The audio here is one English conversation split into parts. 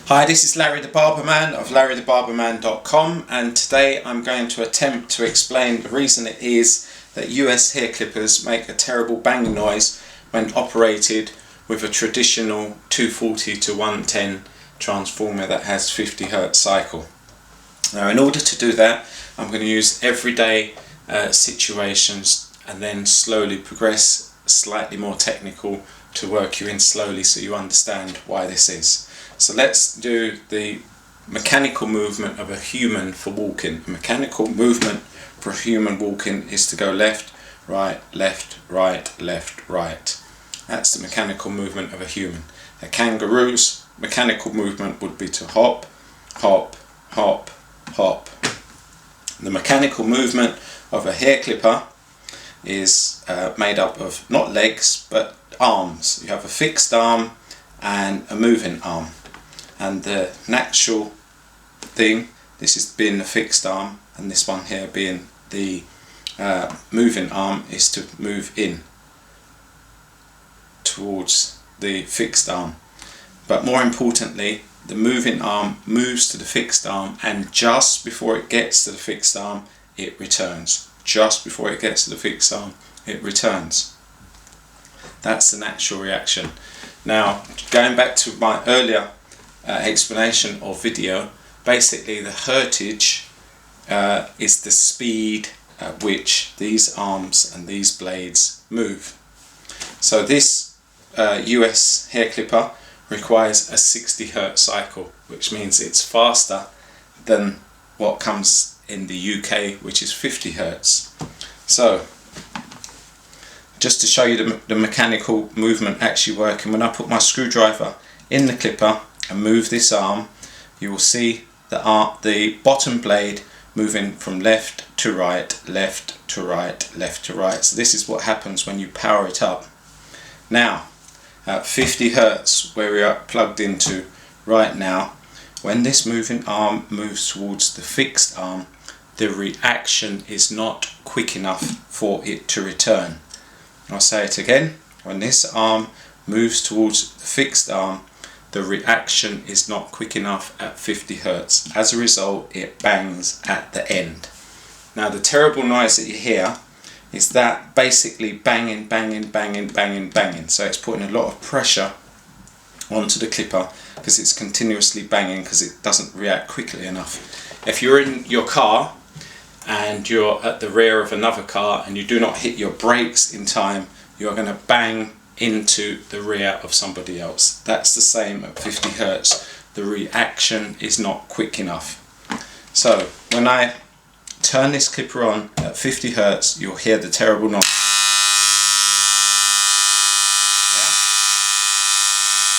Hi, this is Larry the Barberman of LarryTheBarberman.com, and today I'm going to attempt to explain the reason it is that US hair clippers make a terrible banging noise when operated with a traditional 240 to 110 transformer that has 50 Hz cycle. Now, in order to do that, I'm going to use everyday situations and then slowly progress slightly more technical to work you in slowly so you understand why this is. So let's do the mechanical movement of a human for walking. A mechanical movement for a human walking is to go left, right, left, right, left, right. That's the mechanical movement of a human. A kangaroo's mechanical movement would be to hop, hop, hop, hop. The mechanical movement of a hair clipper is made up of not legs but arms. You have a fixed arm and a moving arm. And the natural thing, this is being the fixed arm, and this one here being the moving arm, is to move in towards the fixed arm. But more importantly, the moving arm moves to the fixed arm, and just before it gets to the fixed arm, it returns. Just before it gets to the fixed arm, it returns. That's the natural reaction. Now, going back to my earlier explanation or video, basically the hertage is the speed at which these arms and these blades move. So this US hair clipper requires a 60 Hz cycle, which means it's faster than what comes in the UK, which is 50 Hz. So just to show you the mechanical movement actually working, when I put my screwdriver in the clipper and move this arm, you will see the bottom blade moving from left to right, left to right, left to right. So this is what happens when you power it up. Now, at 50 Hz, where we are plugged into right now, when this moving arm moves towards the fixed arm, the reaction is not quick enough for it to return. I'll say it again. When this arm moves towards the fixed arm, the reaction is not quick enough at 50 Hz. As a result, it bangs at the end. Now, the terrible noise that you hear is that basically banging, banging, banging, banging, banging. So it's putting a lot of pressure onto the clipper because it's continuously banging because it doesn't react quickly enough. If you're in your car and you're at the rear of another car and you do not hit your brakes in time, you're going to bang into the rear of somebody else. That's the same at 50 Hz. The reaction is not quick enough. So when I turn this clipper on at 50 Hz, you'll hear the terrible noise. Yeah?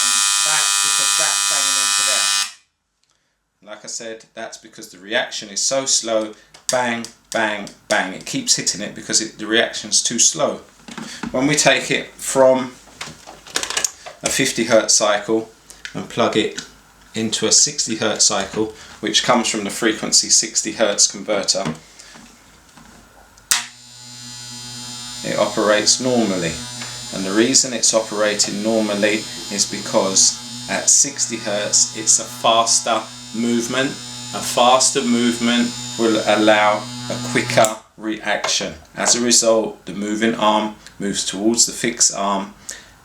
And that's because that's banging into there. Like I said, that's because the reaction is so slow. Bang, bang, bang. It keeps hitting it because the reaction's too slow. When we take it from a 50 Hz cycle and plug it into a 60 Hz cycle, which comes from the Frequency60hz converter, it operates normally. And the reason it's operating normally is because at 60 Hz it's a faster movement. A faster movement will allow a quicker reaction. As a result, the moving arm moves towards the fixed arm,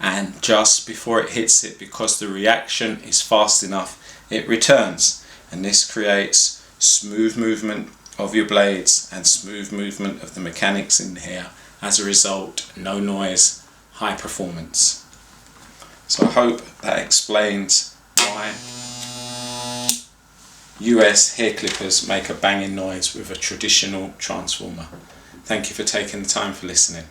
and just before it hits it, because the reaction is fast enough, it returns. And this creates smooth movement of your blades and smooth movement of the mechanics in the hair. As a result, no noise, high performance. So I hope that explains why US hair clippers make a banging noise with a traditional transformer. Thank you for taking the time for listening.